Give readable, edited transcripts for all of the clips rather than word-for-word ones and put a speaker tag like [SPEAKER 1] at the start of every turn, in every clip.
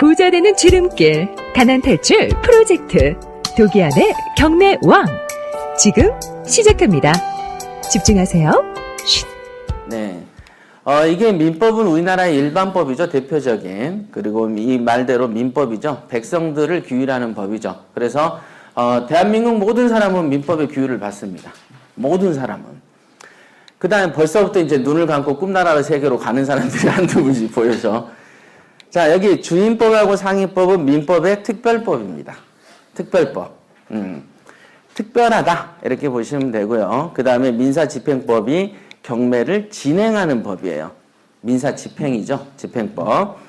[SPEAKER 1] 부자 되는 지름길, 가난 탈출 프로젝트, 도기안의 경매 왕. 지금 시작합니다. 집중하세요. 쉿.
[SPEAKER 2] 네. 이게 민법은 우리나라의 일반법이죠. 대표적인. 그리고 이 말대로 민법이죠. 백성들을 규율하는 법이죠. 그래서 대한민국 모든 사람은 민법의 규율을 받습니다. 모든 사람은. 그 다음에 벌써부터 이제 눈을 감고 꿈나라의 세계로 가는 사람들이 한두 분씩 보여서. 자, 여기 주임법하고 상임법은 민법의 특별법입니다. 특별법. 특별하다. 이렇게 보시면 되고요. 그 다음에 민사집행법이 경매를 진행하는 법이에요. 민사집행이죠. 집행법.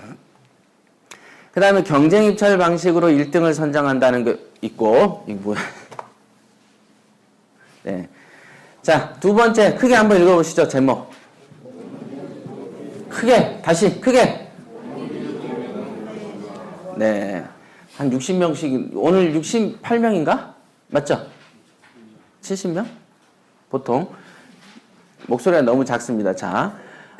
[SPEAKER 2] 그 다음에 경쟁입찰 방식으로 1등을 선정한다는 게 있고, 이거 뭐야? 네. 자, 두 번째, 크게 한번 읽어보시죠. 제목. 크게, 다시, 크게. 네. 한 60명씩, 오늘 68명인가? 맞죠? 70명? 보통. 목소리가 너무 작습니다. 자,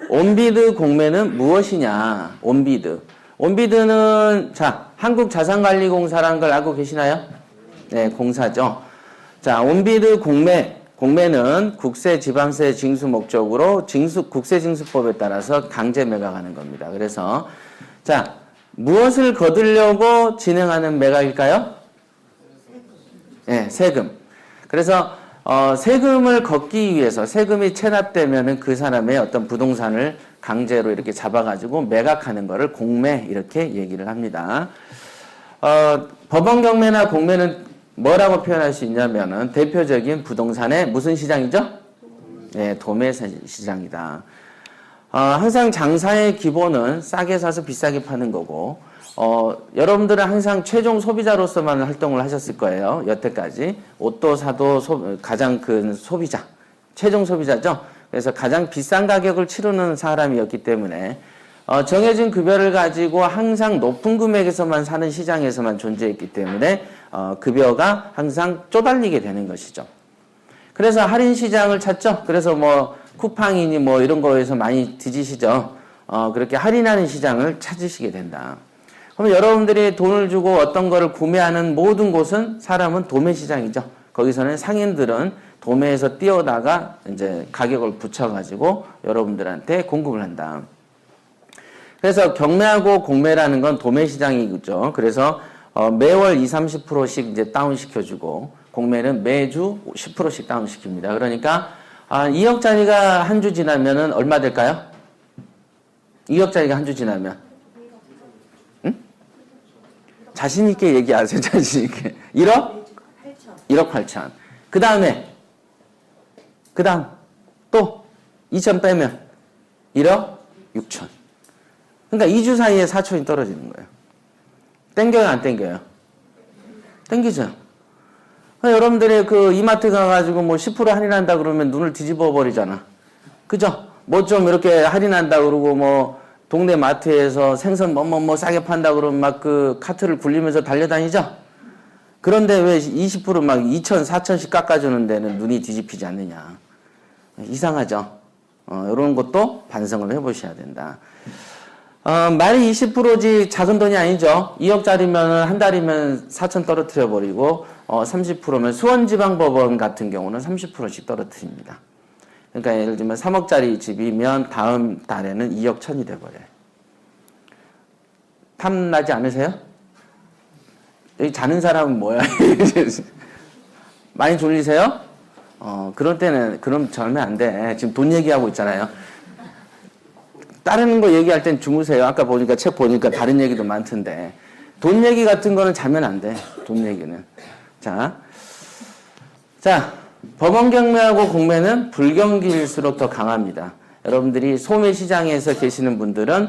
[SPEAKER 2] 온비드 공매는 무엇이냐? 온비드. 온비드는, 자, 한국자산관리공사라는 걸 알고 계시나요? 네, 공사죠. 자, 온비드 공매는 국세, 지방세 징수 목적으로 국세징수법에 따라서 강제 매각하는 겁니다. 그래서, 자, 무엇을 거두려고 진행하는 매각일까요? 네, 세금. 그래서, 세금을 걷기 위해서 세금이 체납되면은 그 사람의 어떤 부동산을 강제로 이렇게 잡아가지고 매각하는 거를 공매 이렇게 얘기를 합니다. 법원 경매나 공매는 뭐라고 표현할 수 있냐면은 대표적인 부동산의 무슨 시장이죠? 네, 도매 시장이다. 항상 장사의 기본은 싸게 사서 비싸게 파는 거고, 여러분들은 항상 최종 소비자로서만 활동을 하셨을 거예요. 여태까지. 옷도 사도 가장 큰 소비자. 최종 소비자죠. 그래서 가장 비싼 가격을 치르는 사람이었기 때문에, 정해진 급여를 가지고 항상 높은 금액에서만 사는 시장에서만 존재했기 때문에, 급여가 항상 쪼달리게 되는 것이죠. 그래서 할인 시장을 찾죠. 그래서 뭐, 쿠팡이니 뭐 이런 거에서 많이 뒤지시죠. 그렇게 할인하는 시장을 찾으시게 된다. 그럼 여러분들이 돈을 주고 어떤 거를 구매하는 모든 곳은 사람은 도매시장이죠. 거기서는 상인들은 도매에서 뛰어다가 이제 가격을 붙여가지고 여러분들한테 공급을 한다. 그래서 경매하고 공매라는 건 도매시장이죠. 그래서 매월 20, 30%씩 이제 다운시켜주고 공매는 매주 10%씩 다운시킵니다. 그러니까 2억짜리가 한 주 지나면은 얼마 될까요? 2억짜리가 한 주 지나면. 응? 자신있게 얘기하세요, 자신있게. 1억? 1억 8천. 그 다음, 또 2천 빼면 1억 6천. 그러니까 2주 사이에 4천이 떨어지는 거예요. 땡겨요, 안 땡겨요? 땡기죠. 여러분들이 그 이마트 가가지고 뭐 10% 할인한다 그러면 눈을 뒤집어 버리잖아. 그죠? 뭐 좀 이렇게 할인한다 그러고 뭐 동네 마트에서 생선 뭐 싸게 판다 그러면 막 그 카트를 굴리면서 달려다니죠? 그런데 왜 20%막 2천, 4천씩 깎아주는 데는 눈이 뒤집히지 않느냐. 이상하죠? 이런 것도 반성을 해보셔야 된다. 말이 20%지 작은 돈이 아니죠. 2억짜리면 한 달이면 4천 떨어뜨려 버리고 30%면 수원지방법원 같은 경우는 30%씩 떨어뜨립니다. 그러니까 예를 들면 3억짜리 집이면 다음 달에는 2억 1천이 돼버려요. 탐나지 않으세요? 여기 자는 사람은 뭐야? 많이 졸리세요? 그럴 때는 그럼 자면 안 돼. 지금 돈 얘기하고 있잖아요. 다른 거 얘기할 땐 주무세요. 아까 보니까 책 보니까 다른 얘기도 많던데. 돈 얘기 같은 거는 자면 안 돼. 돈 얘기는. 자, 법원 경매하고 공매는 불경기일수록 더 강합니다. 여러분들이 소매시장에서 계시는 분들은,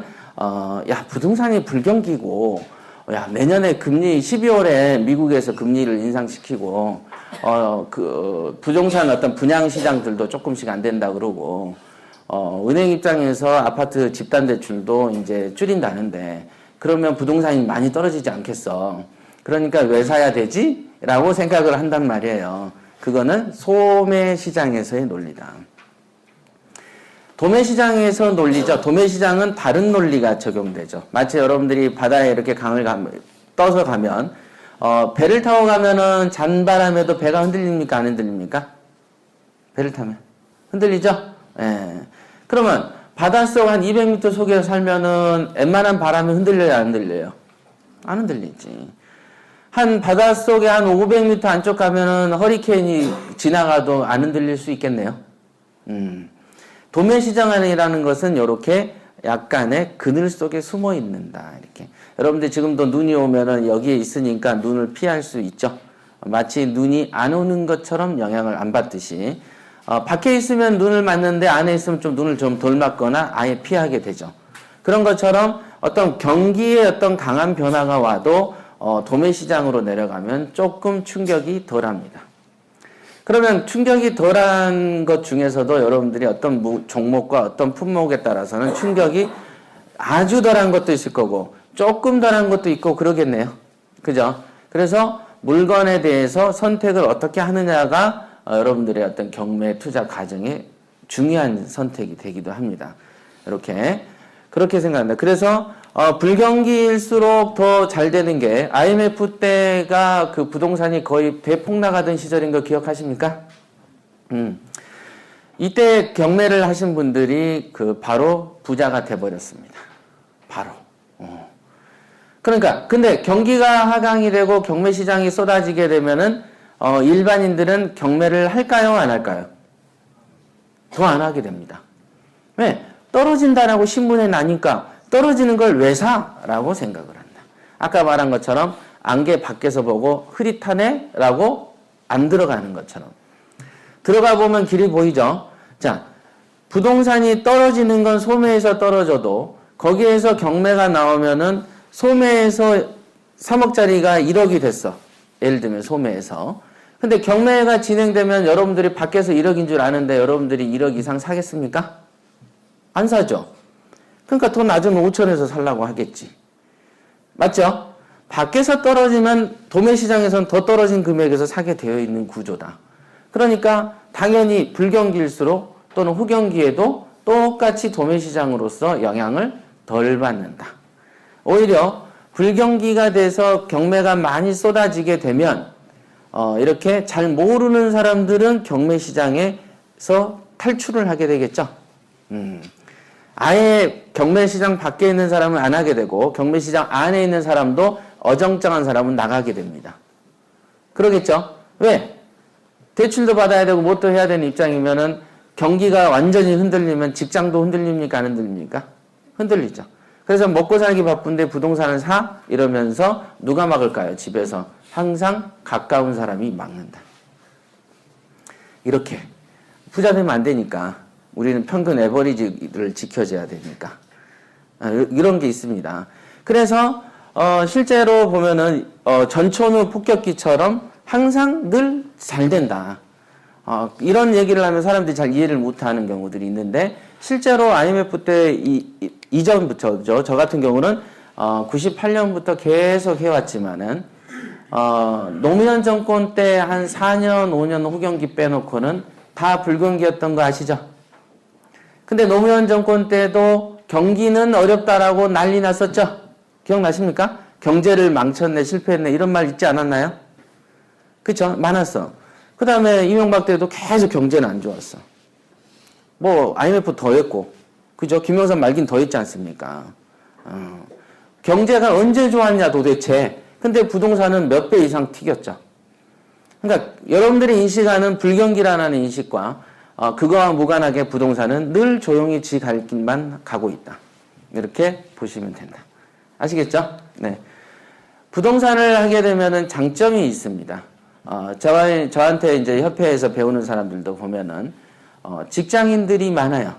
[SPEAKER 2] 야, 부동산이 불경기고, 야, 내년에 금리, 12월에 미국에서 금리를 인상시키고, 부동산 어떤 분양시장들도 조금씩 안 된다 그러고, 은행 입장에서 아파트 집단 대출도 이제 줄인다는데, 그러면 부동산이 많이 떨어지지 않겠어. 그러니까 왜 사야 되지? 라고 생각을 한단 말이에요. 그거는 소매 시장에서의 논리다. 도매시장에서 논리죠. 도매시장은 다른 논리가 적용되죠. 마치 여러분들이 바다에 이렇게 떠서 가면, 배를 타고 가면은 잔바람에도 배가 흔들립니까? 안 흔들립니까? 배를 타면. 흔들리죠? 예. 그러면 바닷속 한 200m 속에 살면은 웬만한 바람이 흔들려요? 안 흔들려요? 안 흔들리지. 한 바닷속에 한 500m 안쪽 가면은 허리케인이 지나가도 안 흔들릴 수 있겠네요. 도매시장이라는 것은 이렇게 약간의 그늘 속에 숨어 있는다. 이렇게. 여러분들 지금도 눈이 오면은 여기에 있으니까 눈을 피할 수 있죠. 마치 눈이 안 오는 것처럼 영향을 안 받듯이. 밖에 있으면 눈을 맞는데 안에 있으면 좀 눈을 좀 덜 맞거나 아예 피하게 되죠. 그런 것처럼 어떤 경기의 어떤 강한 변화가 와도 도매시장으로 내려가면 조금 충격이 덜합니다. 그러면 충격이 덜한 것 중에서도 여러분들이 어떤 종목과 어떤 품목에 따라서는 충격이 아주 덜한 것도 있을 거고 조금 덜한 것도 있고 그러겠네요. 그죠? 그래서 물건에 대해서 선택을 어떻게 하느냐가 여러분들의 어떤 경매 투자 과정에 중요한 선택이 되기도 합니다. 그렇게 생각합니다. 그래서 불경기일수록 더 잘 되는 게 IMF 때가 그 부동산이 거의 대폭락하던 시절인 거 기억하십니까? 이때 경매를 하신 분들이 바로 부자가 돼버렸습니다. 바로. 그러니까 근데 경기가 하강이 되고 경매 시장이 쏟아지게 되면은 일반인들은 경매를 할까요, 안 할까요? 더 안 하게 됩니다. 왜? 떨어진다라고 신문에 나니까 떨어지는 걸 왜 사? 라고 생각을 한다. 아까 말한 것처럼 안개 밖에서 보고 흐릿하네? 라고 안 들어가는 것처럼. 들어가 보면 길이 보이죠? 자, 부동산이 떨어지는 건 소매에서 떨어져도 거기에서 경매가 나오면은 소매에서 3억짜리가 1억이 됐어. 예를 들면 소매에서. 근데 경매가 진행되면 여러분들이 밖에서 1억인 줄 아는데 여러분들이 1억 이상 사겠습니까? 안 사죠. 그러니까 더 낮은 5천에서 살라고 하겠지. 맞죠? 밖에서 떨어지면 도매시장에서는 더 떨어진 금액에서 사게 되어 있는 구조다. 그러니까 당연히 불경기일수록 또는 후경기에도 똑같이 도매시장으로서 영향을 덜 받는다. 오히려 불경기가 돼서 경매가 많이 쏟아지게 되면 이렇게 잘 모르는 사람들은 경매시장에서 탈출을 하게 되겠죠. 아예 경매시장 밖에 있는 사람은 안 하게 되고 경매시장 안에 있는 사람도 어정쩡한 사람은 나가게 됩니다. 그러겠죠? 왜? 대출도 받아야 되고 뭣도 해야 되는 입장이면은 경기가 완전히 흔들리면 직장도 흔들립니까? 안 흔들립니까? 흔들리죠. 그래서 먹고 살기 바쁜데 부동산을 사? 이러면서 누가 막을까요? 집에서. 항상 가까운 사람이 막는다. 이렇게. 부자 되면 안 되니까. 우리는 평균 에버리지를 지켜줘야 되니까. 이런 게 있습니다. 그래서 실제로 보면은 전천후 폭격기처럼 항상 늘 잘 된다. 이런 얘기를 하면 사람들이 잘 이해를 못하는 경우들이 있는데 실제로 IMF 때 이전부터죠. 저 같은 경우는 98년부터 계속 해왔지만은 노무현 정권 때 한 4년, 5년 후경기 빼놓고는 다 불경기였던 거 아시죠? 근데 노무현 정권 때도 경기는 어렵다라고 난리 났었죠? 기억나십니까? 경제를 망쳤네, 실패했네, 이런 말 있지 않았나요? 그쵸? 많았어. 그 다음에 이명박 때도 계속 경제는 안 좋았어. IMF 더 했고, 그죠? 김영삼 말긴 더 했지 않습니까? 경제가 언제 좋았냐 도대체. 근데 부동산은 몇 배 이상 튀겼죠. 그러니까 여러분들이 인식하는 불경기라는 인식과 그거와 무관하게 부동산은 늘 조용히 지 갈 길만 가고 있다. 이렇게 보시면 된다. 아시겠죠? 네. 부동산을 하게 되면은 장점이 있습니다. 저한테 이제 협회에서 배우는 사람들도 보면은, 직장인들이 많아요.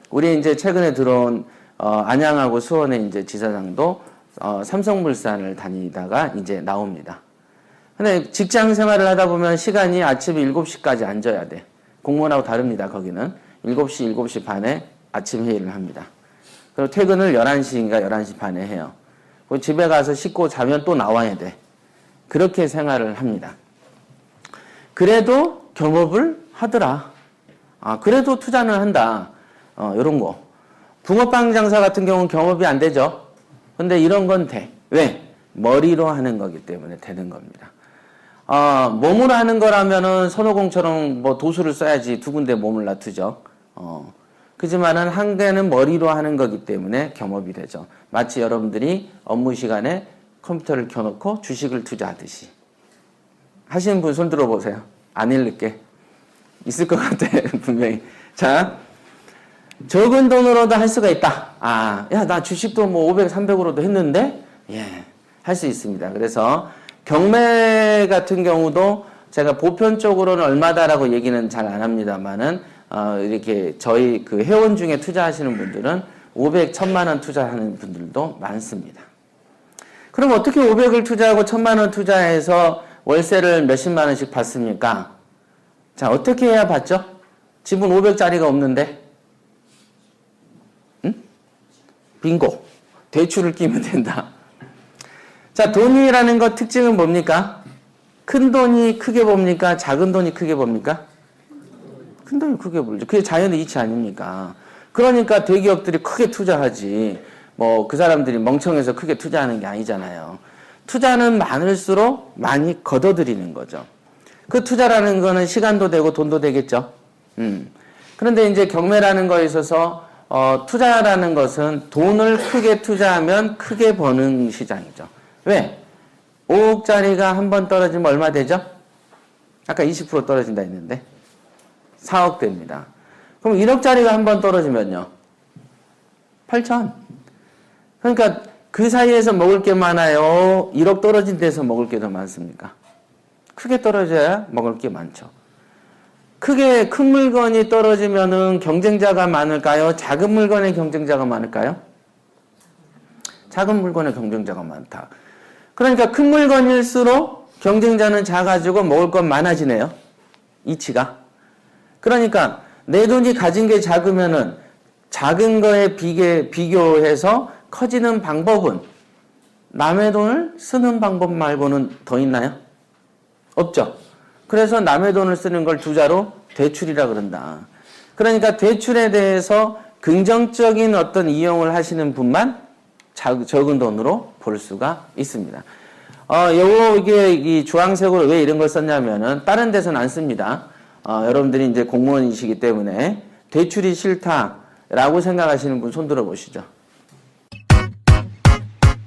[SPEAKER 2] 우리 이제 최근에 들어온, 안양하고 수원의 이제 지사장도, 삼성물산을 다니다가 이제 나옵니다. 근데 직장 생활을 하다 보면 시간이 아침 7시까지 앉아야 돼. 공무원하고 다릅니다, 거기는. 7시, 7시 반에 아침 회의를 합니다. 그리고 퇴근을 11시인가 11시 반에 해요. 그리고 집에 가서 씻고 자면 또 나와야 돼. 그렇게 생활을 합니다. 그래도 겸업을 하더라. 그래도 투자는 한다. 이런 거. 붕어빵 장사 같은 경우는 경업이 안 되죠. 근데 이런 건 돼. 왜? 머리로 하는 거기 때문에 되는 겁니다. 몸으로 하는 거라면은 손오공처럼 뭐 도수를 써야지 두 군데 몸을 놔두죠. 그지만은 한 개는 머리로 하는 거기 때문에 겸업이 되죠. 마치 여러분들이 업무 시간에 컴퓨터를 켜놓고 주식을 투자하듯이. 하시는 분 손 들어보세요. 안 읽을게. 있을 것 같아, 분명히. 자, 적은 돈으로도 할 수가 있다. 야, 나 주식도 뭐 500, 300으로도 했는데, 예, 할 수 있습니다. 그래서 경매 같은 경우도 제가 보편적으로는 얼마다라고 얘기는 잘 안 합니다만은, 이렇게 저희 그 회원 중에 투자하시는 분들은 500, 1000만 원 투자하는 분들도 많습니다. 그럼 어떻게 500을 투자하고 1000만 원 투자해서 월세를 몇십만 원씩 받습니까? 자, 어떻게 해야 받죠? 집은 500짜리가 없는데? 응? 빙고. 대출을 끼면 된다. 자, 돈이라는 것 특징은 뭡니까? 큰 돈이 크게 봅니까? 작은 돈이 크게 봅니까? 큰 돈이 크게 보죠. 그게 자연의 이치 아닙니까? 그러니까 대기업들이 크게 투자하지. 뭐 그 사람들이 멍청해서 크게 투자하는 게 아니잖아요. 투자는 많을수록 많이 걷어들이는 거죠. 그 투자라는 거는 시간도 되고 돈도 되겠죠. 그런데 이제 경매라는 거에 있어서 투자라는 것은 돈을 크게 투자하면 크게 버는 시장이죠. 왜? 5억짜리가 한 번 떨어지면 얼마 되죠? 아까 20% 떨어진다 했는데 4억 됩니다. 그럼 1억짜리가 한 번 떨어지면요? 8천. 그러니까 그 사이에서 먹을 게 많아요? 1억 떨어진 데서 먹을 게 더 많습니까? 크게 떨어져야 먹을 게 많죠. 큰 물건이 떨어지면은 경쟁자가 많을까요? 작은 물건의 경쟁자가 많을까요? 작은 물건의 경쟁자가 많다. 그러니까 큰 물건일수록 경쟁자는 작아지고 먹을 건 많아지네요. 이치가. 그러니까 내 돈이 가진 게 작으면은 작은 거에 비교해서 커지는 방법은 남의 돈을 쓰는 방법 말고는 더 있나요? 없죠. 그래서 남의 돈을 쓰는 걸 투자로 대출이라 그런다. 그러니까 대출에 대해서 긍정적인 어떤 이용을 하시는 분만 적은 돈으로 볼 수가 있습니다. 이게 이 주황색으로 왜 이런 걸 썼냐면은 다른 데서는 안 씁니다. 여러분들이 이제 공무원이시기 때문에 대출이 싫다라고 생각하시는 분 손 들어 보시죠.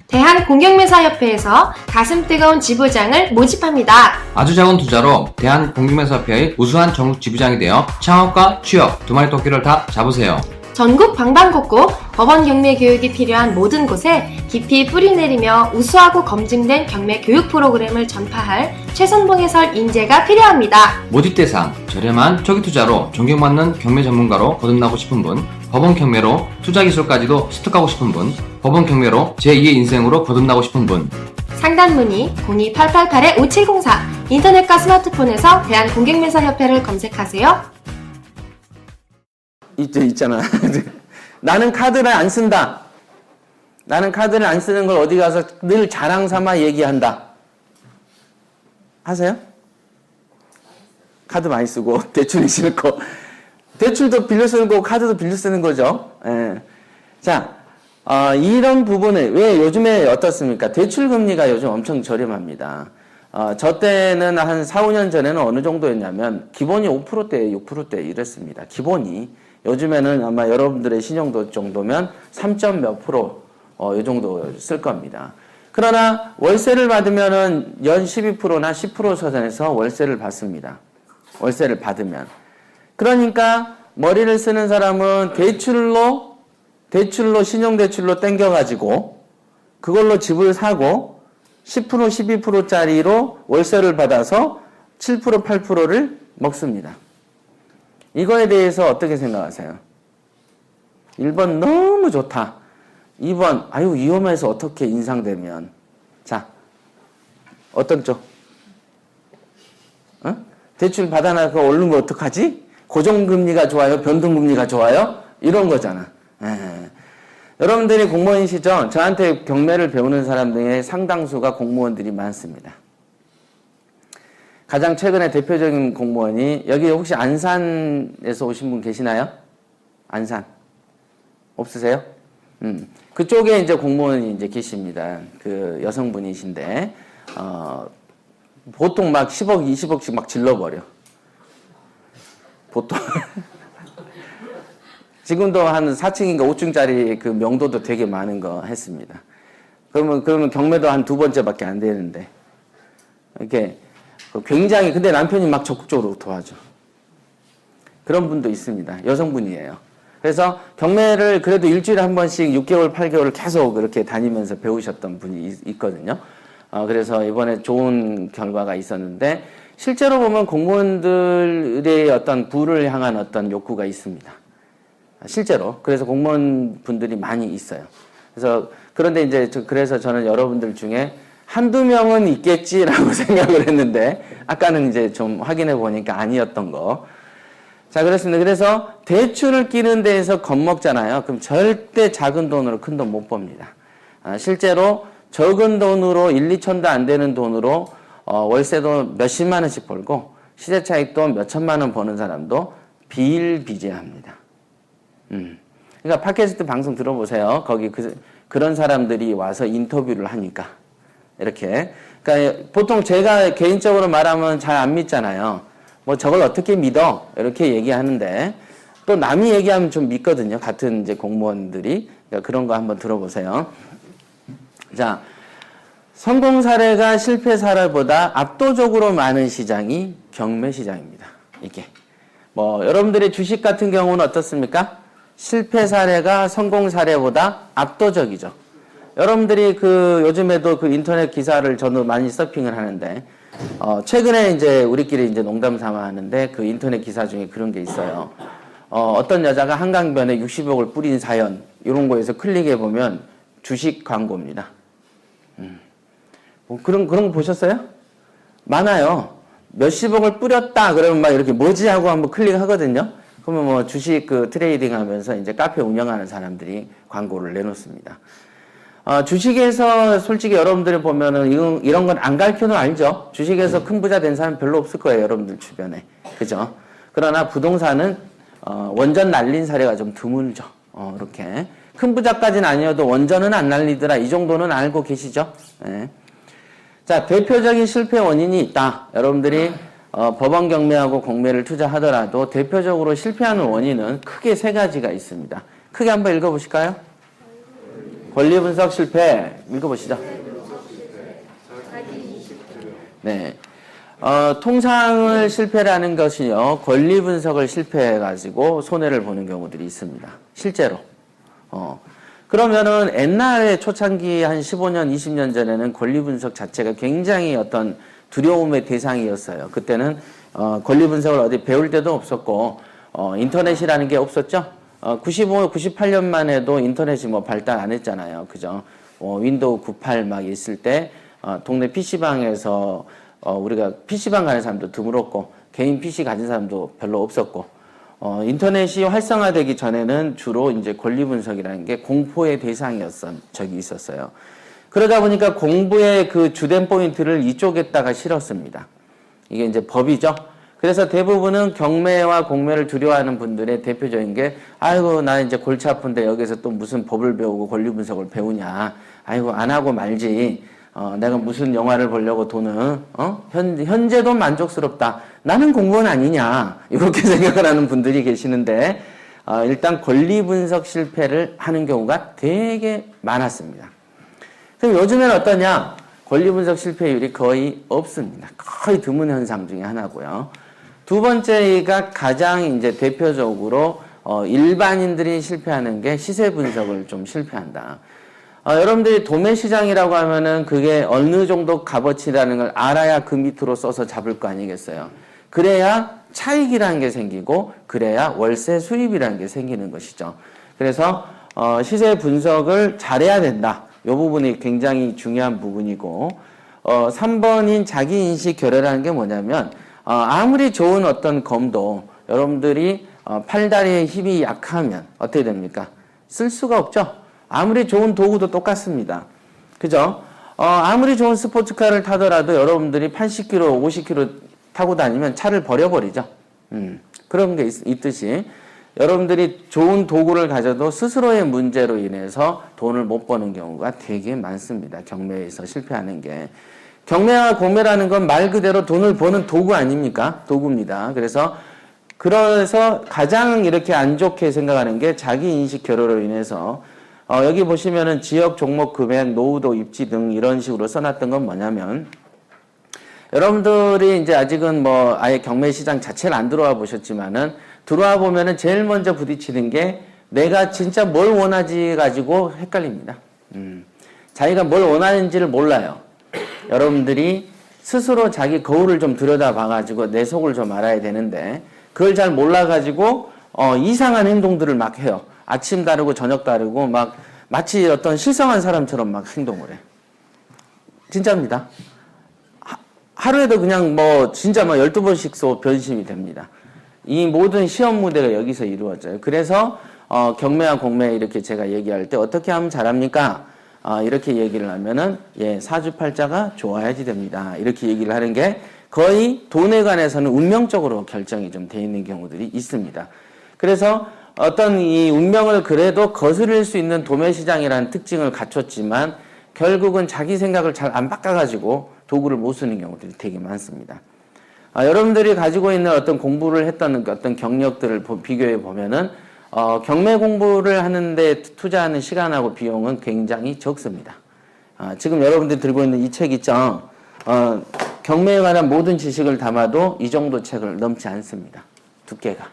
[SPEAKER 3] 대한공경매사협회에서 가슴 뜨거운 지부장을 모집합니다.
[SPEAKER 4] 아주 작은 투자로 대한공경매사협회의 우수한 전국 지부장이 되어 창업과 취업 두 마리 토끼를 다 잡으세요.
[SPEAKER 3] 전국 방방곡곡 법원 경매 교육이 필요한 모든 곳에 깊이 뿌리내리며 우수하고 검증된 경매 교육 프로그램을 전파할 최선봉 해설 인재가 필요합니다.
[SPEAKER 4] 모집 대상, 저렴한 초기 투자로 존경받는 경매 전문가로 거듭나고 싶은 분, 법원 경매로 투자 기술까지도 습득하고 싶은 분, 법원 경매로 제2의 인생으로 거듭나고 싶은 분.
[SPEAKER 3] 상담 문의 02-888-5704 인터넷과 스마트폰에서 대한공경매사협회를 검색하세요.
[SPEAKER 2] 있잖아. 나는 카드를 안 쓴다. 나는 카드를 안 쓰는 걸 어디 가서 늘 자랑 삼아 얘기한다. 하세요? 카드 많이 쓰고 대출이 싫고 대출도 빌려 쓰는 거고 카드도 빌려 쓰는 거죠. 예. 자, 이런 부분을 왜 요즘에 어떻습니까? 대출 금리가 요즘 엄청 저렴합니다. 저 때는 한 4, 5년 전에는 어느 정도였냐면 기본이 5%대, 6%대 이랬습니다. 기본이. 요즘에는 아마 여러분들의 신용도 정도면 3점 몇 프로, 이 정도 쓸 겁니다. 그러나 월세를 받으면은 연 12%나 10% 선에서 월세를 받습니다. 월세를 받으면. 그러니까 머리를 쓰는 사람은 대출로, 신용대출로 땡겨가지고 그걸로 집을 사고 10%, 12%짜리로 월세를 받아서 7%, 8%를 먹습니다. 이거에 대해서 어떻게 생각하세요? 1번 너무 좋다. 2번 아유 위험해서 어떻게 인상되면. 자, 어떤 쪽? 대출 받아놔서 오르면 어떡하지? 고정금리가 좋아요? 변동금리가 좋아요? 이런 거잖아. 여러분들이 공무원이시죠? 저한테 경매를 배우는 사람 중에 상당수가 공무원들이 많습니다. 가장 최근에 대표적인 공무원이 여기 혹시 안산에서 오신 분 계시나요? 안산. 없으세요? 그쪽에 이제 공무원이 이제 계십니다. 그 여성분이신데, 보통 막 10억, 20억씩 막 질러버려. 보통. 지금도 한 4층인가 5층짜리 그 명도도 되게 많은 거 했습니다. 그러면 경매도 한 2번째밖에 안 되는데. 이렇게 굉장히, 근데 남편이 막 적극적으로 도와줘. 그런 분도 있습니다. 여성분이에요. 그래서 경매를 그래도 일주일에 한 번씩 6개월, 8개월 계속 그렇게 다니면서 배우셨던 분이 있거든요. 그래서 이번에 좋은 결과가 있었는데, 실제로 보면 공무원들의 어떤 부를 향한 어떤 욕구가 있습니다. 실제로. 그래서 공무원분들이 많이 있어요. 그런데 이제, 그래서 저는 여러분들 중에 한두 명은 있겠지라고 생각을 했는데, 아까는 이제 좀 확인해 보니까 아니었던 거. 자, 그렇습니다. 그래서 대출을 끼는 데에서 겁먹잖아요. 그럼 절대 작은 돈으로 큰 돈 못 법니다. 실제로 적은 돈으로 1, 2천도 안 되는 돈으로 월세도 몇십만 원씩 벌고 시세 차익도 몇천만 원 버는 사람도 비일비재합니다. 그러니까 팟캐스트 방송 들어보세요. 거기 그런 사람들이 와서 인터뷰를 하니까 이렇게. 그러니까 보통 제가 개인적으로 말하면 잘 안 믿잖아요. 뭐 저걸 어떻게 믿어? 이렇게 얘기하는데 또 남이 얘기하면 좀 믿거든요. 같은 이제 공무원들이. 그러니까 그런 거 한번 들어보세요. 자, 성공 사례가 실패 사례보다 압도적으로 많은 시장이 경매 시장입니다. 이게. 뭐 여러분들의 주식 같은 경우는 어떻습니까? 실패 사례가 성공 사례보다 압도적이죠. 여러분들이 요즘에도 그 인터넷 기사를 저도 많이 서핑을 하는데, 최근에 이제 우리끼리 이제 농담 삼아 하는데 그 인터넷 기사 중에 그런 게 있어요. 어떤 여자가 한강변에 60억을 뿌린 사연, 이런 거에서 클릭해 보면 주식 광고입니다. 뭐 그런 거 보셨어요? 많아요. 몇십억을 뿌렸다 그러면 막 이렇게 뭐지 하고 한번 클릭하거든요. 그러면 뭐 주식 트레이딩 하면서 이제 카페 운영하는 사람들이 광고를 내놓습니다. 주식에서 솔직히 여러분들이 보면은 이런 건 안 가르쳐도 알죠? 주식에서 큰 부자 된 사람 별로 없을 거예요, 여러분들 주변에. 그죠? 그러나 부동산은, 원전 날린 사례가 좀 드물죠. 이렇게. 큰 부자까지는 아니어도 원전은 안 날리더라. 이 정도는 알고 계시죠? 네. 자, 대표적인 실패 원인이 있다. 여러분들이, 법원 경매하고 공매를 투자하더라도 대표적으로 실패하는 원인은 크게 3가지가 있습니다. 크게 한번 읽어보실까요? 권리 분석 실패. 읽어보시죠. 네. 통상을 실패라는 것이요. 권리 분석을 실패해가지고 손해를 보는 경우들이 있습니다. 실제로. 그러면은 옛날에 초창기 한 15년, 20년 전에는 권리 분석 자체가 굉장히 어떤 두려움의 대상이었어요. 그때는, 권리 분석을 어디 배울 데도 없었고, 인터넷이라는 게 없었죠? 95, 98년만 해도 인터넷이 뭐 발달 안 했잖아요. 그죠? 윈도우 98 막 있을 때, 동네 PC방에서, 우리가 PC방 가는 사람도 드물었고, 개인 PC 가진 사람도 별로 없었고, 인터넷이 활성화되기 전에는 주로 이제 권리 분석이라는 게 공포의 대상이었던 적이 있었어요. 그러다 보니까 공부의 그 주된 포인트를 이쪽에다가 실었습니다. 이게 이제 법이죠. 그래서 대부분은 경매와 공매를 두려워하는 분들의 대표적인 게, 아이고, 나 이제 골치 아픈데 여기서 또 무슨 법을 배우고 권리 분석을 배우냐. 아이고, 안 하고 말지. 내가 무슨 영화를 보려고 돈은, 현재도 만족스럽다. 나는 공무원 아니냐. 이렇게 생각을 하는 분들이 계시는데, 일단 권리 분석 실패를 하는 경우가 되게 많았습니다. 그럼 요즘엔 어떠냐? 권리 분석 실패율이 거의 없습니다. 거의 드문 현상 중에 하나고요. 두 번째가 가장 이제 대표적으로 일반인들이 실패하는 게 시세 분석을 좀 실패한다. 여러분들이 도매 시장이라고 하면은 그게 어느 정도 값어치라는 걸 알아야 그 밑으로 써서 잡을 거 아니겠어요. 그래야 차익이라는 게 생기고 그래야 월세 수입이라는 게 생기는 것이죠. 그래서 시세 분석을 잘해야 된다. 이 부분이 굉장히 중요한 부분이고 3번인 자기인식 결여라는 게 뭐냐면 아무리 좋은 어떤 검도 여러분들이 팔다리의 힘이 약하면 어떻게 됩니까? 쓸 수가 없죠. 아무리 좋은 도구도 똑같습니다. 그죠? 아무리 좋은 스포츠카를 타더라도 여러분들이 80km, 50km 타고 다니면 차를 버려버리죠. 그런 게 있듯이 여러분들이 좋은 도구를 가져도 스스로의 문제로 인해서 돈을 못 버는 경우가 되게 많습니다. 경매에서 실패하는 게. 경매와 공매라는 건 말 그대로 돈을 버는 도구 아닙니까? 도구입니다. 그래서 가장 이렇게 안 좋게 생각하는 게 자기 인식 결여로 인해서 여기 보시면은 지역, 종목, 금액, 노후도, 입지 등 이런 식으로 써놨던 건 뭐냐면 여러분들이 이제 아직은 뭐 아예 경매 시장 자체를 안 들어와 보셨지만은 들어와 보면은 제일 먼저 부딪히는 게 내가 진짜 뭘 원하지 가지고 헷갈립니다. 자기가 뭘 원하는지를 몰라요. 여러분들이 스스로 자기 거울을 좀 들여다봐 가지고 내 속을 좀 알아야 되는데 그걸 잘 몰라 가지고 이상한 행동들을 막 해요. 아침 다르고 저녁 다르고 막 마치 어떤 실성한 사람처럼 막 행동을 해. 진짜입니다. 하루에도 그냥 뭐 진짜 막 12번씩 변심이 됩니다. 이 모든 시험 무대가 여기서 이루어져요. 그래서 경매와 공매 이렇게 제가 얘기할 때 어떻게 하면 잘합니까? 이렇게 얘기를 하면은 사주팔자가 좋아야지 됩니다. 이렇게 얘기를 하는 게 거의 돈에 관해서는 운명적으로 결정이 좀 돼 있는 경우들이 있습니다. 그래서 어떤 이 운명을 그래도 거스릴 수 있는 도매시장이라는 특징을 갖췄지만 결국은 자기 생각을 잘 안 바꿔가지고 도구를 못 쓰는 경우들이 되게 많습니다. 여러분들이 가지고 있는 어떤 공부를 했던 어떤 경력들을 비교해 보면은 경매 공부를 하는데 투자하는 시간하고 비용은 굉장히 적습니다. 지금 여러분들이 들고 있는 이 책 있죠? 경매에 관한 모든 지식을 담아도 이 정도 책을 넘지 않습니다. 두께가.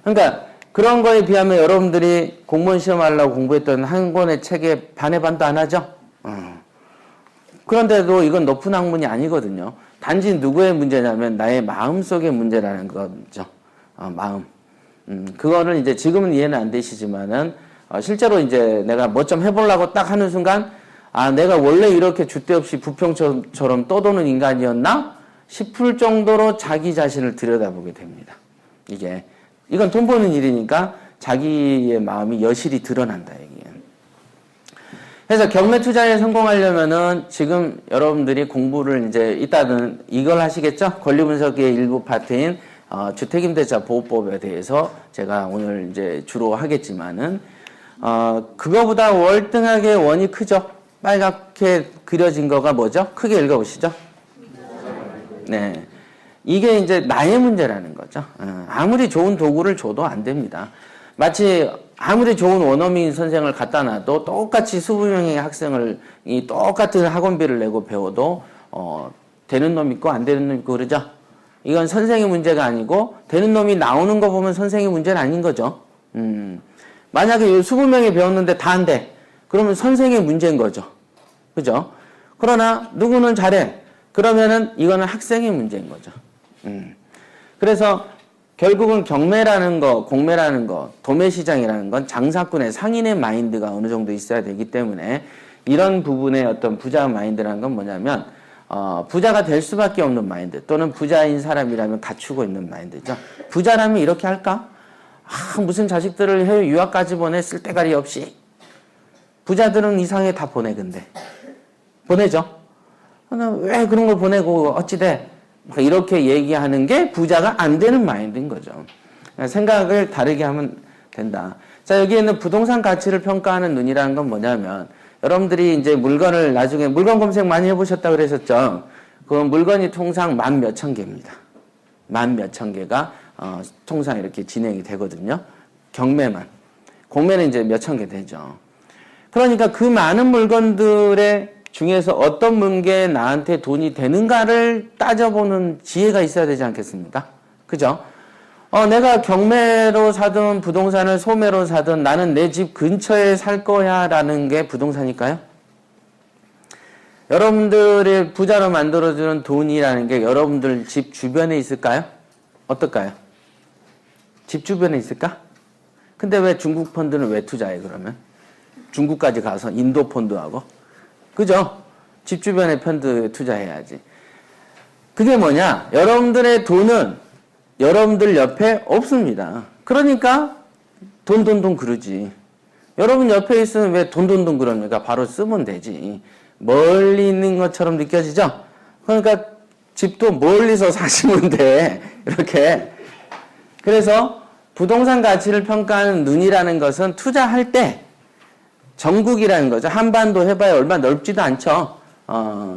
[SPEAKER 2] 그러니까 그런 거에 비하면 여러분들이 공무원 시험하려고 공부했던 한 권의 책에 반의 반도 안 하죠? 그런데도 이건 높은 학문이 아니거든요. 단지 누구의 문제냐면 나의 마음속의 문제라는 거죠. 마음. 그거는 이제 지금은 이해는 안 되시지만은 실제로 이제 내가 뭐 좀 해보려고 딱 하는 순간 내가 원래 이렇게 줏대 없이 부평처럼 떠도는 인간이었나 싶을 정도로 자기 자신을 들여다보게 됩니다. 이건 돈 버는 일이니까 자기의 마음이 여실히 드러난다 이게. 그래서 경매 투자에 성공하려면은 지금 여러분들이 공부를 이제 이따는 이걸 하시겠죠? 권리분석의 일부 파트인 주택임대차 보호법에 대해서 제가 오늘 이제 주로 하겠지만은 그거보다 월등하게 원이 크죠. 빨갛게 그려진 거가 뭐죠? 크게 읽어보시죠. 네, 이게 이제 나의 문제라는 거죠. 아무리 좋은 도구를 줘도 안 됩니다. 마치 아무리 좋은 원어민 선생을 갖다 놔도 똑같이 20명의 학생을 이 똑같은 학원비를 내고 배워도 되는 놈 있고 안 되는 놈 있고 그러죠. 이건 선생의 문제가 아니고 되는 놈이 나오는 거 보면 선생의 문제는 아닌 거죠. 만약에 20명이 배웠는데 다 안 돼. 그러면 선생의 문제인 거죠. 그죠? 그러나 누구는 잘해. 그러면은 이거는 학생의 문제인 거죠. 그래서 결국은 경매라는 거, 공매라는 거, 도매시장이라는 건 장사꾼의 상인의 마인드가 어느 정도 있어야 되기 때문에 이런 부분의 어떤 부자 마인드라는 건 뭐냐면 부자가 될 수밖에 없는 마인드 또는 부자인 사람이라면 갖추고 있는 마인드죠. 부자라면 이렇게 할까? 무슨 자식들을 해외 유학까지 보내 쓸데가리 없이. 부자들은 이상해 다 보내 근데. 보내죠. 왜 그런 걸 보내고 어찌 돼? 이렇게 얘기하는 게 부자가 안 되는 마인드인 거죠. 생각을 다르게 하면 된다. 자, 여기에는 부동산 가치를 평가하는 눈이라는 건 뭐냐면 여러분들이 이제 물건을 나중에 물건 검색 많이 해보셨다 그랬었죠. 그 물건이 통상 10,000몇천 개입니다. 10,000몇천 개가 통상 이렇게 진행이 되거든요. 경매만. 공매는 이제 몇천 개 되죠. 그러니까 그 많은 물건들의 중에서 어떤 게 나한테 돈이 되는가를 따져보는 지혜가 있어야 되지 않겠습니까? 그죠? 내가 경매로 사든 부동산을 소매로 사든 나는 내 집 근처에 살 거야 라는 게 부동산일까요? 여러분들의 부자로 만들어주는 돈이라는 게 여러분들 집 주변에 있을까요? 어떨까요? 집 주변에 있을까? 근데 왜 중국 펀드는 왜 투자해 그러면? 중국까지 가서 인도 펀드하고? 그죠? 집 주변에 펀드 투자해야지. 그게 뭐냐? 여러분들의 돈은 여러분들 옆에 없습니다. 그러니까 돈 그러지. 여러분 옆에 있으면 왜 돈 그럽니까? 바로 쓰면 되지. 멀리 있는 것처럼 느껴지죠? 그러니까 집도 멀리서 사시면 돼. 이렇게. 그래서 부동산 가치를 평가하는 눈이라는 것은 투자할 때 전국이라는 거죠. 한반도 해봐야 얼마 넓지도 않죠.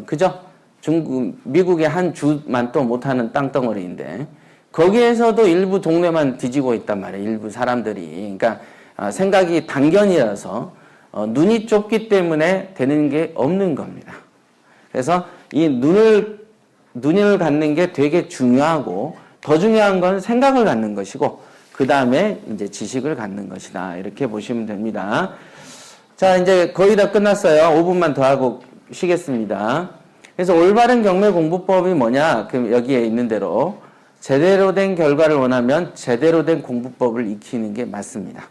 [SPEAKER 2] 그죠? 미국의 한 주만 또 못하는 땅덩어리인데 거기에서도 일부 동네만 뒤지고 있단 말이에요. 일부 사람들이. 그러니까 생각이 단견이라서 눈이 좁기 때문에 되는 게 없는 겁니다. 그래서 이 눈을 갖는 게 되게 중요하고 더 중요한 건 생각을 갖는 것이고 그 다음에 이제 지식을 갖는 것이다. 이렇게 보시면 됩니다. 자, 이제 거의 다 끝났어요. 5분만 더 하고 쉬겠습니다. 그래서 올바른 경매 공부법이 뭐냐? 그 여기에 있는 대로 제대로 된 결과를 원하면 제대로 된 공부법을 익히는 게 맞습니다.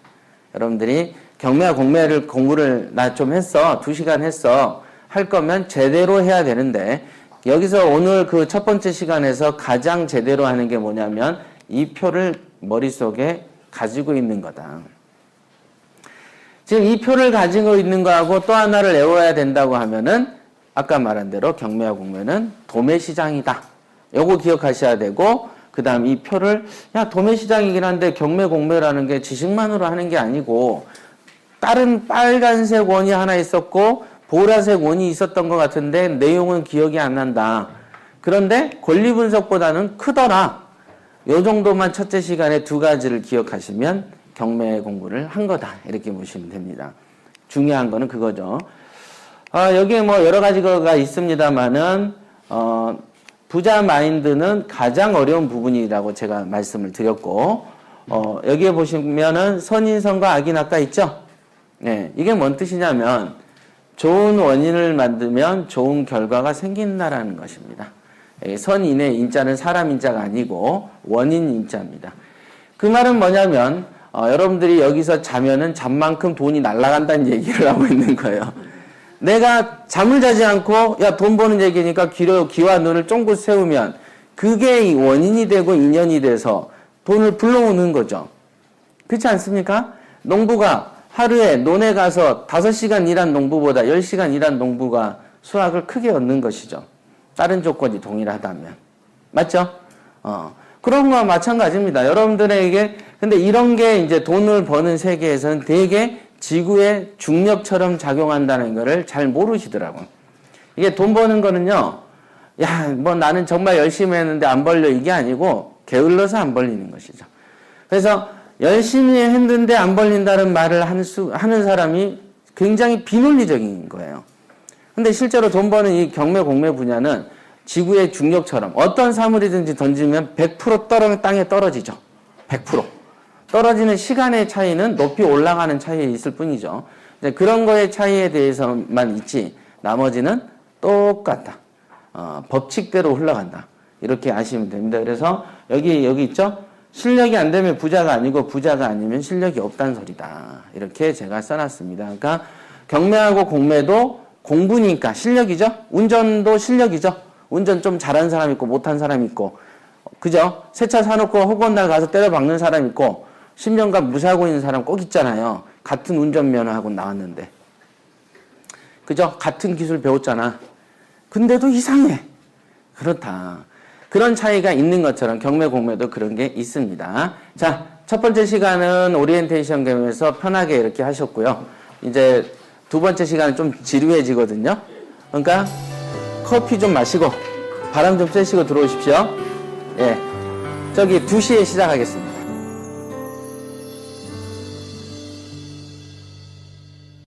[SPEAKER 2] 여러분들이 경매와 공매를 공부를 나 좀 했어. 2시간 했어. 할 거면 제대로 해야 되는데 여기서 오늘 그 첫 번째 시간에서 가장 제대로 하는 게 뭐냐면 이 표를 머릿속에 가지고 있는 거다. 지금 이 표를 가지고 있는 거하고 또 하나를 외워야 된다고 하면은 아까 말한 대로 경매와 공매는 도매시장이다. 요거 기억하셔야 되고 그 다음 이 표를 도매시장이긴 한데 경매 공매라는 게 지식만으로 하는 게 아니고 다른 빨간색 원이 하나 있었고 보라색 원이 있었던 것 같은데 내용은 기억이 안 난다. 그런데 권리 분석보다는 크더라. 요 정도만 첫째 시간에 2가지를 기억하시면 경매 공부를 한 거다. 이렇게 보시면 됩니다. 중요한 거는 그거죠. 여기에 뭐 여러 가지가 있습니다만은, 부자 마인드는 가장 어려운 부분이라고 제가 말씀을 드렸고, 여기에 보시면은 선인선과 악인악가 있죠? 네. 이게 뭔 뜻이냐면, 좋은 원인을 만들면 좋은 결과가 생긴다라는 것입니다. 선인의 인자는 사람 인자가 아니고 원인 인자입니다. 그 말은 뭐냐면, 여러분들이 여기서 자면은 잠만큼 돈이 날아간다는 얘기를 하고 있는 거예요. 내가 잠을 자지 않고 돈 버는 얘기니까 귀와 눈을 쫑긋 세우면 그게 원인이 되고 인연이 돼서 돈을 불러오는 거죠. 그렇지 않습니까? 농부가 하루에 논에 가서 5시간 일한 농부보다 10시간 일한 농부가 수확을 크게 얻는 것이죠. 다른 조건이 동일하다면. 맞죠? 그런 거와 마찬가지입니다. 여러분들에게 근데 이런 게 이제 돈을 버는 세계에서는 되게 지구의 중력처럼 작용한다는 거를 잘 모르시더라고요. 이게 돈 버는 거는요, 뭐 나는 정말 열심히 했는데 안 벌려 이게 아니고 게을러서 안 벌리는 것이죠. 그래서 열심히 했는데 안 벌린다는 말을 하는 사람이 굉장히 비논리적인 거예요. 근데 실제로 돈 버는 이 경매 공매 분야는 지구의 중력처럼 어떤 사물이든지 던지면 100% 땅에 떨어지죠. 100%. 떨어지는 시간의 차이는 높이 올라가는 차이에 있을 뿐이죠. 그런 거의 차이에 대해서만 있지 나머지는 똑같다. 법칙대로 흘러간다. 이렇게 아시면 됩니다. 그래서 여기 있죠? 실력이 안 되면 부자가 아니고 부자가 아니면 실력이 없다는 소리다. 이렇게 제가 써놨습니다. 그러니까 경매하고 공매도 공부니까 실력이죠? 운전도 실력이죠? 운전 좀 잘하는 사람 있고 못한 사람 있고 그죠? 새 차 사놓고 허구한 날 가서 때려 박는 사람 있고 10년간 무사하고 있는 사람 꼭 있잖아요. 같은 운전면허하고 나왔는데. 그죠? 같은 기술 배웠잖아. 근데도 이상해. 그렇다. 그런 차이가 있는 것처럼 경매 공매도 그런 게 있습니다. 자, 첫 번째 시간은 오리엔테이션 경매에서 편하게 이렇게 하셨고요. 이제 두 번째 시간은 좀 지루해지거든요. 그러니까 커피 좀 마시고 바람 좀 쐬시고 들어오십시오. 예. 저기 2시에 시작하겠습니다.